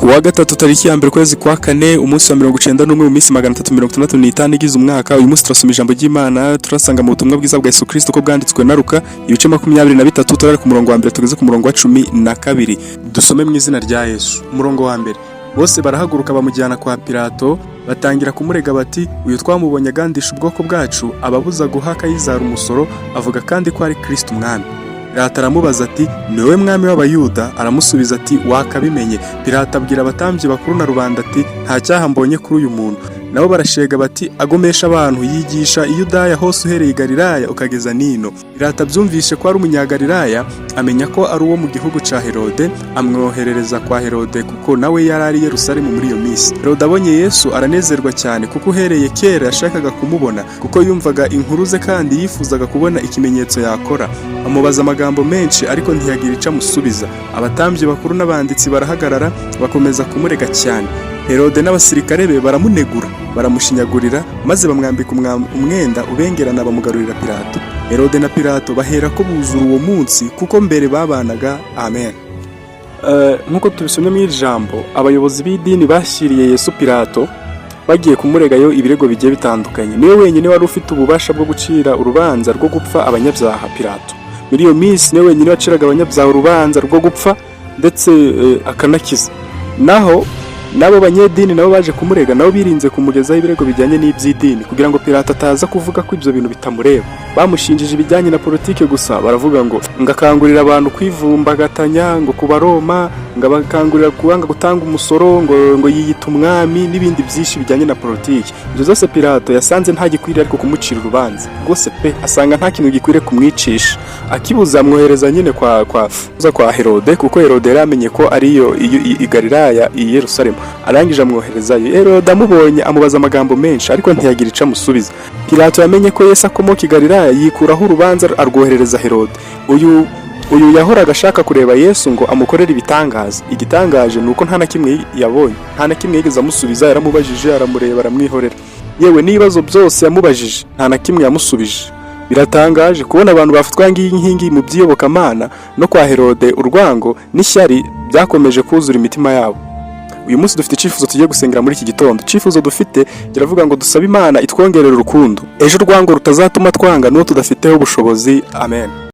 Kuwa gatatu tariki ya mbere kwezi kwa kane umunsi wa 91 mu minsi 365 igize umwaka. Uyu munsi turasoma ijambo ry'Imana turasanga mu butumwa bwiza bwa Yesu Kristo ko bwanditswe na Luka ibice 23 turare ku murongo wa mbere tugeze ku murongo wa 12. Dusome mu izina rya Yesu. Umurongo wa mbere. Bose barahaguruka bamujyana kwa Pilato, batangira kumurega bati, uyu twamubonye agandisha ubwoko bwacu, ababuza guha Kayizari umusoro, avuga kandi ko ari Kristo umwami. Pilato aramubaza ati, niwe mwami w'Abayuda? Aramusubiza ati, wakabimenye. Pilato abwira abatambyi bakuru na rubanda ati, nta cyaha mbonye kuri uyu muntu. Nabo barashega bati, agomesha abantu, yigisha i Yudaya hose uhereye i Galilaya ukageza nino. Pilato abyumvishe ko ari umunyagalilaya, amenya ko ari uwo mu gihugu ca Herode, amwoherereza kwa Herode kuko nawe yari ari Yerusalemu muri iyo minsi. Herode abonye Yesu aranezerwa cyane kuko uhereye kera yashakaga kumubona, kuko yumvaga inkuru ze kandi yifuzaga kubona ikimenyetso yakora. Amubaza amagambo menshi ariko ntiyagira icyo amusubiza. Abatambyi bakuru n'abanditsi barahagarara bakomeza kumurega cyane. Herode n'abasirikare be baramunegura, baramushinyagurira, maze bamwambika umwenda ubengerana bamugarurira Pilato. Herode na Pilato bahera ko buzura uwo munsi kuko mbere babanaga. Amen. Nkuko tubisomye mu ijambo, abayobozi b'idini bashyiriye Yesu Pilato bagiye kumuregayo ibirego bigiye bitandukanye. Niwe wenyine wari ufite ububasha bwo gucira urubanza rwo gupfa abanyabyaha. Pilato muri iyo minsi niwe wenyine waciraga abanyabyaha urubanza rwo gupfa ndetse akanakiza. Naho nabo banyedini nabo baje kumurega, nabo birinze kumugezaho ibirego bijyanye n'iby'idini kugira ngo Pilato ataza kuvuga ko ibyo bintu bitamureba. Bamushinjije ibijyanye na politike gusa, baravuga ngo ngakangurira abantu kwivumbagatanya, ngo kuba Roma, ngabakangurira kuanga gutanga umusoro, ngo yiyita umwami n'ibindi byinshi bijyanye na politike. Ibyo zose Pilato yasanze nta gikwiriye ariko kumucira urubanza. Rwose pe asanga nta kintu gikwiriye kumwicisha. Akibuza amwohereza nyine kwa Herode, kuko Herode yaramenye ko ari yo i Galilaya i Yerusalemu. Arangije amwoherezayo. Herode amubonye amubaza amagambo menshi ariko ntiyagira icyo amusubiza. Pilato yamenye ko Yesu akomoka i Galilaya, yikuraho urubanza arwoherereza Herode. Uyu yahoraga ashaka kureba Yesu ngo amukorere ibitangaza. Igitangaje nuko nta na kimwe yabonye, nta na kimwe yigeze amusubiza. Yaramubajije, aramureba, aramwihorera. Yewe n'ibibazo byose yamubajije nta na kimwe yamusubije. Biratangaje kubona abantu bafatwa nk'inkingi mu by'iyobokamana, no kwa Herode urwango n'ishyari byakomeje kuzura imitima yabo. Uyu munsi dufite icyifuzo tugiye gusengera muri iki gitondo. Icyifuzo dufite kiravuga ngo dusabe Imana itwongerera urukundo, ejo urwango rutazatuma twanga n'uwo tudafiteho ubushobozi. Amen.